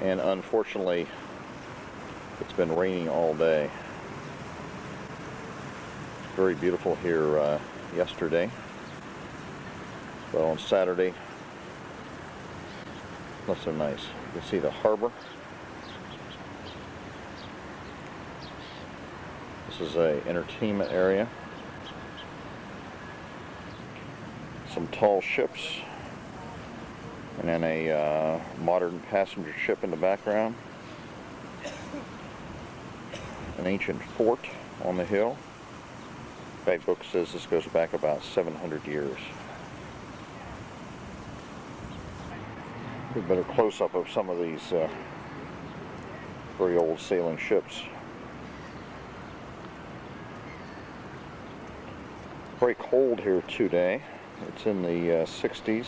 and unfortunately it's been raining all day. Very beautiful here yesterday, but on Saturday not so nice. You can see the harbor. This is a entertainment area. Some tall ships, and then a modern passenger ship in the background. An ancient fort on the hill. Guidebook says this goes back about 700 years. A better close-up of some of these very old sailing ships. Very cold here today. It's in the 60s.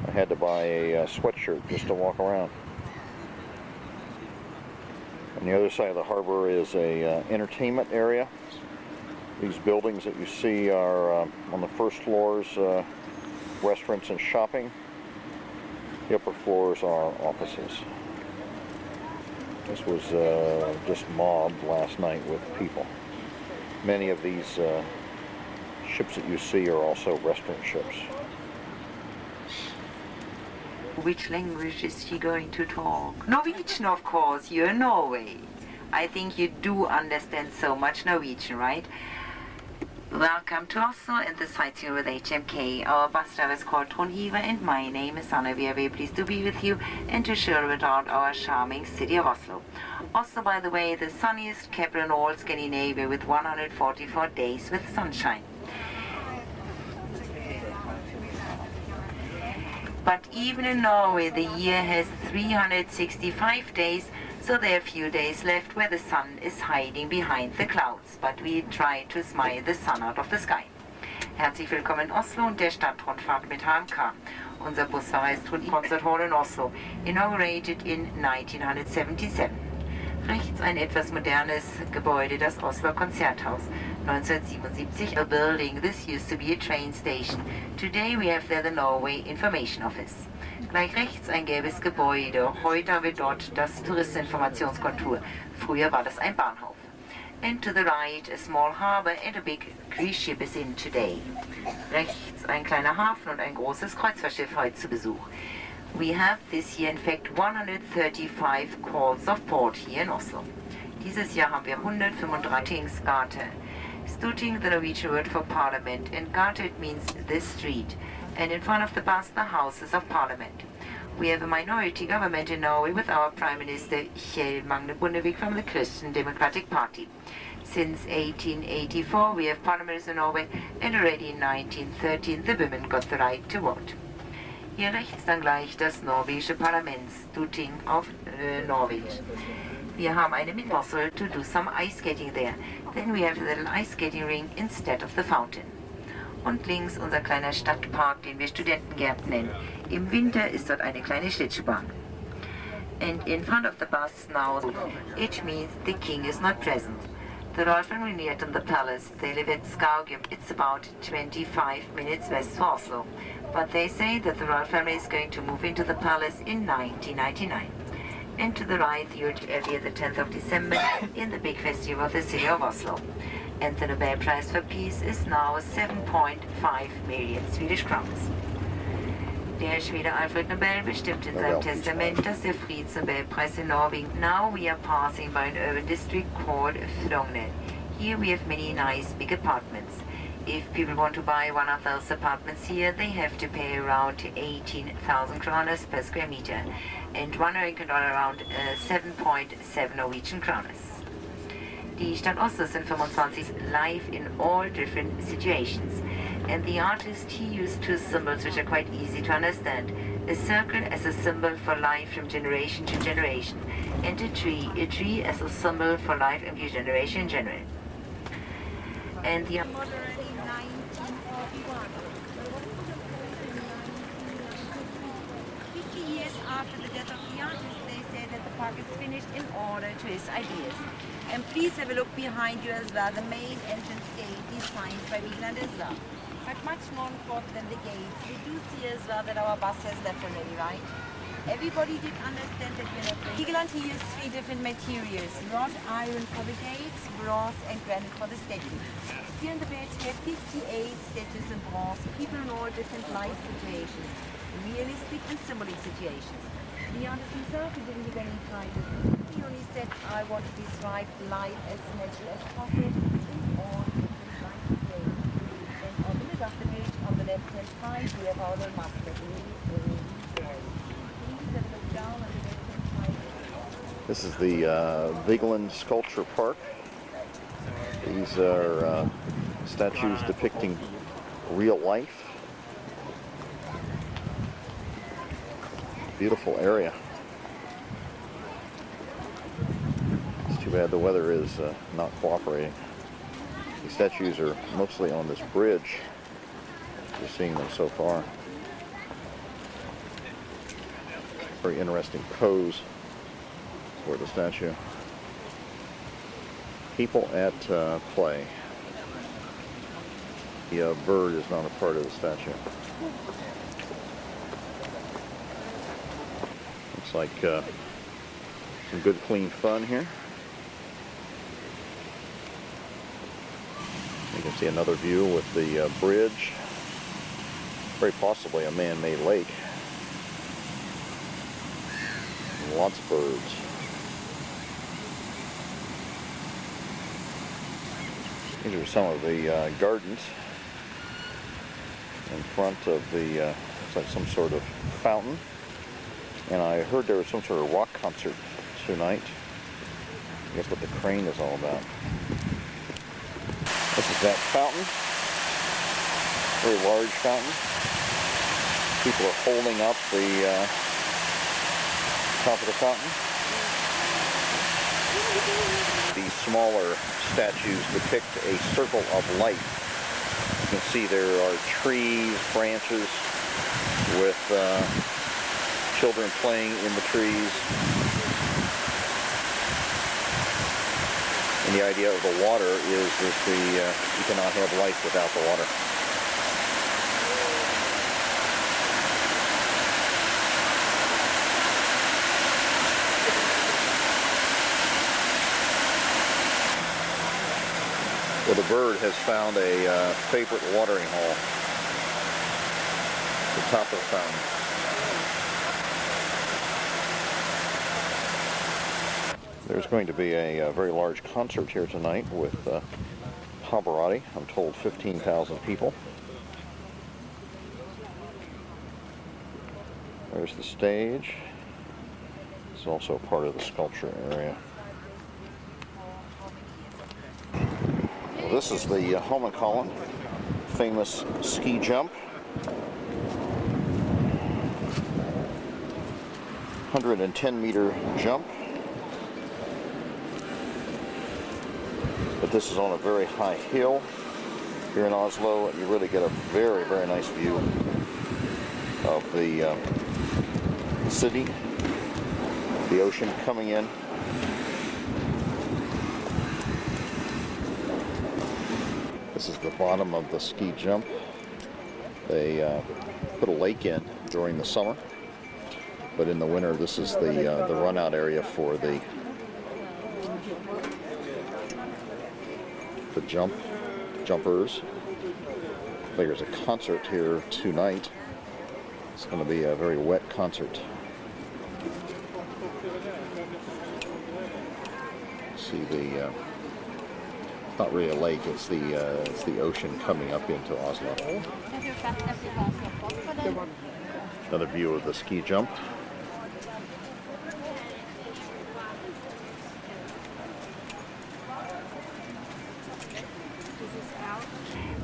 I had to buy a sweatshirt just to walk around. On the other side of the harbor is a entertainment area. These buildings that you see are on the first floors restaurants and shopping. The upper floors are offices. This was just mobbed last night with people. Many of these ships that you see are also restaurant ships. Which language is she going to talk? Norwegian, of course. You're in Norway. I think you do understand so much Norwegian, right? Welcome to Oslo and the sightseeing with HMK. Our bus driver is called Trond-Ivar and my name is Anna. We are very pleased to be with you and to share about our charming city of Oslo. Oslo, by the way, the sunniest capital in all Scandinavia with 144 days with sunshine. But even in Norway, the year has 365 days, so there are few days left where the sun is hiding behind the clouds. But we try to smile the sun out of the sky. Herzlich willkommen in Oslo und der Stadtrundfahrt mit HMK. Unser Busfahrer ist Concert Hall in Oslo, inaugurated in 1977. Rechts ein etwas modernes Gebäude, das Oslo Konzerthaus. 1977, a building. This used to be a train station. Today we have there the Norway Information Office. Gleich rechts ein gelbes Gebäude. Heute haben wir dort das Touristeninformationskontor. Früher war das ein Bahnhof. And to the right, a small harbor and a big cruise ship is in today. Rechts ein kleiner Hafen und ein großes Kreuzfahrtschiff heute zu Besuch. We have this year in fact 135 calls of port here in Oslo. Dieses Jahr haben wir 135 Gate. Stuting, the Norwegian word for parliament, and Gate means this street, and in front of the bus the Houses of Parliament. We have a minority government in Norway with our Prime Minister Kjell Magne Bondevik from the Christian Democratic Party. Since 1884 we have parliaments in Norway, and already in 1913 the women got the right to vote. Hier rechts dann gleich das norwegische Parlament, Stuting auf Norwegisch. Wir haben eine mit Oslo to do some ice skating there. Then we have a little ice skating ring instead of the fountain. Und links unser kleiner Stadtpark, den wir Studentengärten nennen. Im Winter ist dort eine kleine Schlittschuhbahn. And in front of the bus now, it means the king is not present. The royal family near the palace, they live at Skaugum. It's about 25 minutes west of Oslo. But they say that the royal family is going to move into the palace in 1999. And to the right, you're every the 10th of December in the big festival of the city of Oslo. And the Nobel Prize for Peace is now 7.5 million Swedish crowns. Der Schwede Alfred Nobel bestimmt in seinem Testament, dass der Friedensnobelpreis in Norwegen. Now we are passing by an urban district called Frogner. Here we have many nice big apartments. If people want to buy one of those apartments here, they have to pay around 18,000 kroners per square meter, and $1 around 7.7 Norwegian kroners. Die Stadt Oslo sind 25 live in all different situations, and the artist he used two symbols which are quite easy to understand. A circle as a symbol for life from generation to generation, and a tree as a symbol for life and generation in general. And the after the death of the artist, they say that the park is finished in order to his ideas. And please have a look behind you as well. The main entrance gate designed by Wieland as well. But much more important than the gates, we do see as well that our bus has left already, right? Everybody did understand that we're not going. Vigeland he used 3 different materials: wrought iron for the gates, bronze and granite for the statues. Here in the village we have 58 statues in bronze, people in all different life situations, realistic and symbolic situations. The artist himself, he didn't give any titles. He only said, I want to describe life as natural as possible in all different life situations. And on the middle of the village, on the left-hand side, we have our little master, really. This is the Vigeland Sculpture Park. These are statues depicting real life. Beautiful area. It's too bad the weather is not cooperating. These statues are mostly on this bridge. You're seeing them so far. Very interesting pose for the statue. People at play. The bird is not a part of the statue. Looks like some good clean fun here. You can see another view with the bridge. Very possibly a man-made lake. Lots of birds. These are some of the gardens in front of the, looks like some sort of fountain. And I heard there was some sort of rock concert tonight. I guess what the crane is all about. This is that fountain. Very large fountain. People are holding up the top of the fountain. These smaller statues depict a circle of life. You can see there are trees, branches with children playing in the trees. And the idea of the water is that you cannot have life without the water. Well, the bird has found a favorite watering hole. The top of the fountain. There's going to be a very large concert here tonight with Pavarotti. I'm told 15,000 people. There's the stage. It's also part of the sculpture area. Well, this is the Holmenkollen, famous ski jump. 110-meter jump. But this is on a very high hill here in Oslo, and you really get a very, very nice view of the city, the ocean coming in. This is the bottom of the ski jump. They put a lake in during the summer, but in the winter this is the run-out area for the jumpers. There's a concert here tonight. It's going to be a very wet concert. See the not really a lake, it's the ocean coming up into Oslo. Another view of the ski jump.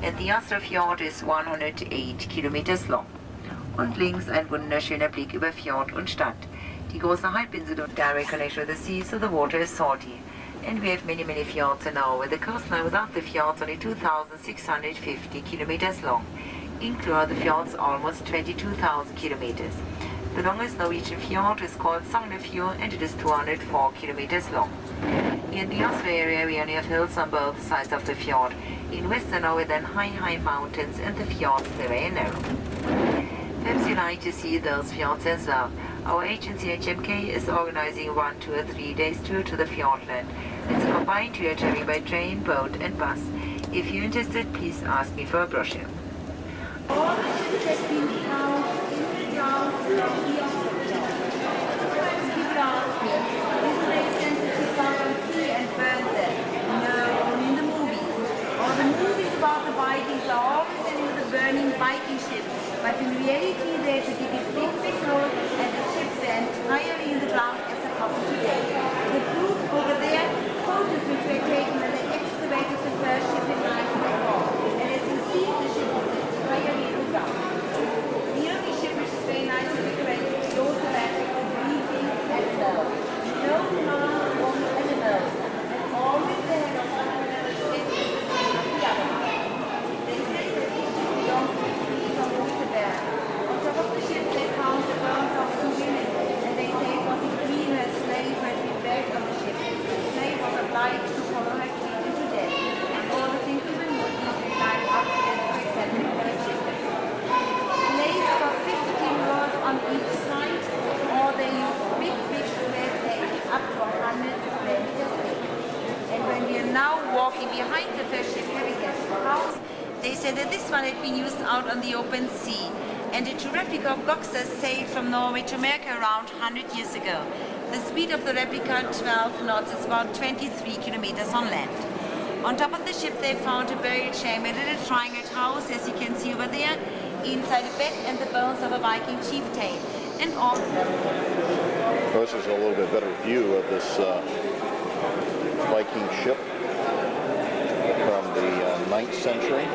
And the Oslo Fjord is 108 kilometers long. Und links ein wunderschöner Blick über Fjord und Stadt. Die große Halbinsel und direct connection with the sea, so the water is salty. And we have many, many fjords in Norway. The coastline without the fjords only 2,650 kilometers long. Including the fjords almost 22,000 kilometers. The longest Norwegian fjord is called Sognefjord and it is 204 kilometers long. In the Oslo area we only have hills on both sides of the fjord. In western Norway then high mountains and the fjords they're very narrow. Perhaps you like to see those fjords as well. Our agency HMK is organizing a 1, 2 or 3 days tour to the Fjordland. It's a combined tour traveling by train, boat and bus. If you're interested, please ask me for a brochure. All the ships have been found in the ground from the Oslo Norway. People ask me, didn't they send the ships out on sea and burn them? No, only in the movies. Or the movies about the Vikings are always ending with a burning Viking ship. But in reality, they had to dig a big hole and the ships were entirely in the ground as a copy today. The proof over there, photos which were taken when they excavated the first ship in 1904. And as you see, the ship was entirely in the ground. The only ship which is very nicely decorated is also electric with breathing animals. No plants, only animals. And always the head of one of the ship is the same as the other one. They say that each ship belongs to the queen of Roosevelt. On top of the ship they found the bones of 2 women, and they say it was the queen or a slave who had been buried on the ship. The slave was obliged to follow her queen into death, and all the gentlemen would not be lined up together to accept her ship. Placed for 15 rows on each side, or they use big square sails up to 100 square meters big. And when we are now walking behind the first ship heading at the house, they said that this one had been used out on the open sea. And a true replica of Goxer sailed from Norway to America around 100 years ago. The speed of the replica, 12 knots, is about 23 kilometers on land. On top of the ship they found a burial chamber, a little triangled house, as you can see over there, inside a bed and the bones of a Viking chieftain. And all. This is a little bit better view of this Viking ship from the 9th century.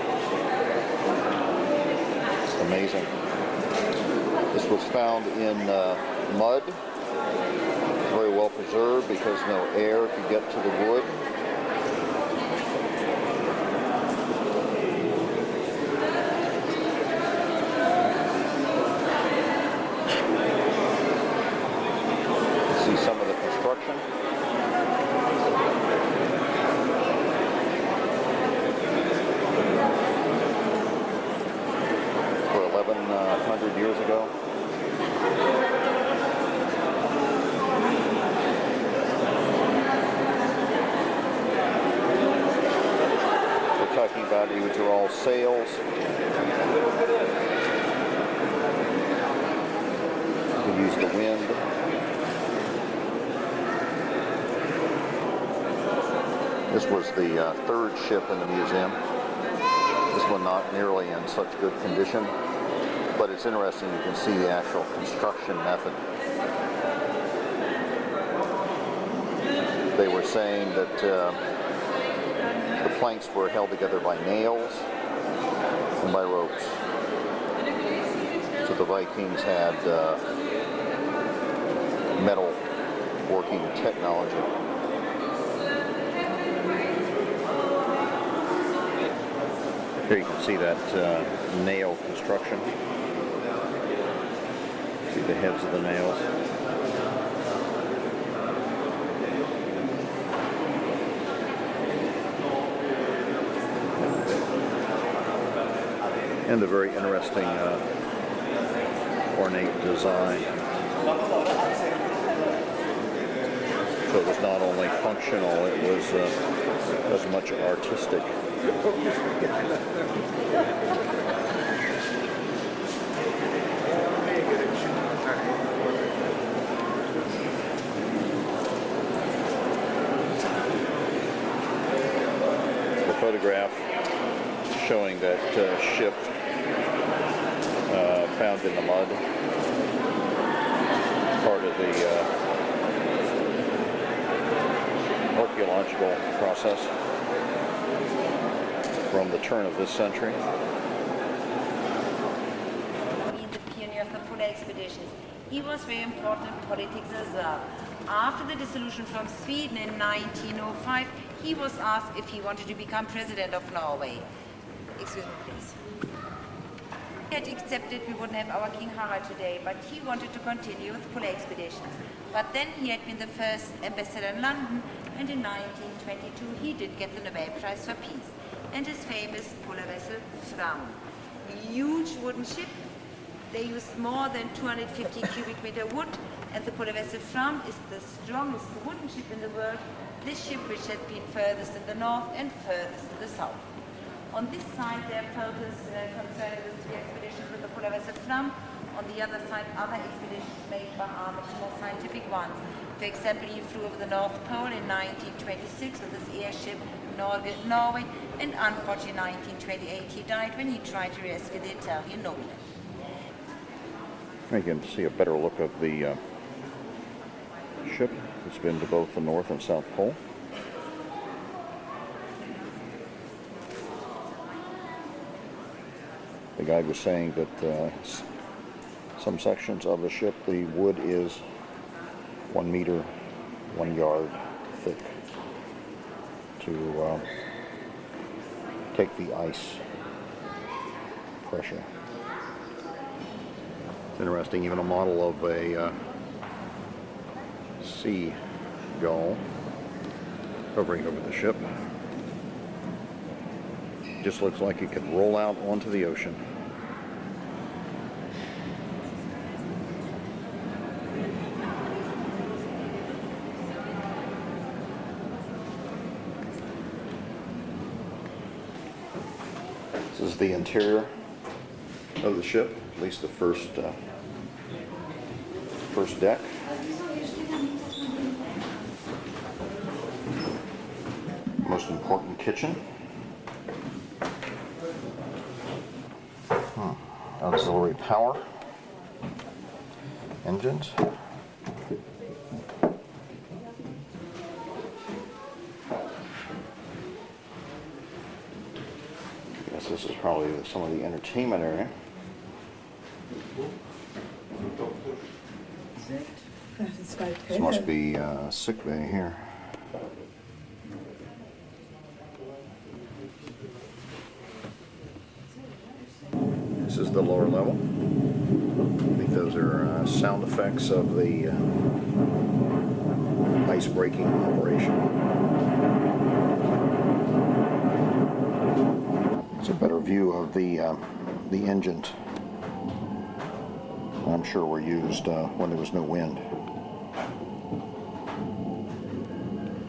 It's amazing. This was found in mud, very well preserved because no air could get to the wood. See some of the construction. For 1100 years ago. We're talking about these are all sails. We use the wind. This was the third ship in the museum. This one not nearly in such good condition, but it's interesting. You can see the actual construction method. They were saying that the planks were held together by nails and by ropes. So the Vikings had metal working technology. Here you can see that nail construction. See the heads of the nails. And the very interesting ornate design. So it was not only functional, it was as much artistic. The photograph showing that ship found in the mud, part of the archaeological process from the turn of this century. The pioneer of the polar expeditions. He was very important in politics as well. After the dissolution from Sweden in 1905, he was asked if he wanted to become president of Norway. Excuse me, please. He had accepted we wouldn't have our King Harald today, but he wanted to continue with polar expeditions. But then he had been the first ambassador in London, and in 1922 he did get the Nobel Prize for Peace. And his famous polar vessel, Fram. A huge wooden ship, They use more than 250 cubic meter wood, and the polar vessel Fram is the strongest wooden ship in the world, this ship which had been furthest in the north and furthest in the south. On this side there are photos concerning the 3 expeditions with the polar vessel Fram. On the other side, other expeditions made by Armitage, more scientific ones. For example, he flew over the North Pole in 1926 with his airship Norway, and unfortunately in 1928 he died when he tried to rescue the Italian nobleman. You can see a better look of the ship. It's been to both the North and South Pole. The guide was saying that some sections of the ship, the wood is 1 meter, 1 yard thick to take the ice pressure. It's interesting, even a model of a seagull hovering over the ship. Just looks like it could roll out onto the ocean. This is the interior of the ship, at least the first deck. Most important kitchen. Auxiliary power engines. Yes, this is probably some of the entertainment area. This must be sick bay here. This is the lower level. I think those are sound effects of the ice breaking operation. It's a better view of the engines. I'm sure were used when there was no wind.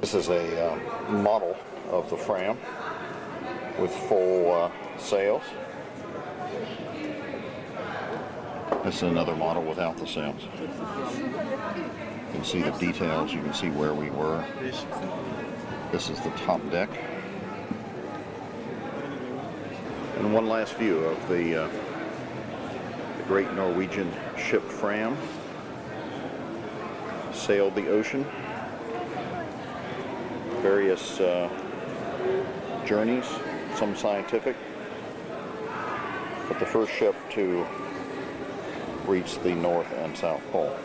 This is a model of the Fram with full sails. This is another model without the sails. You can see the details, you can see where we were. This is the top deck. And one last view of the great Norwegian ship Fram. Sailed the ocean. Various journeys, some scientific, but the first ship to reach the North and South Pole.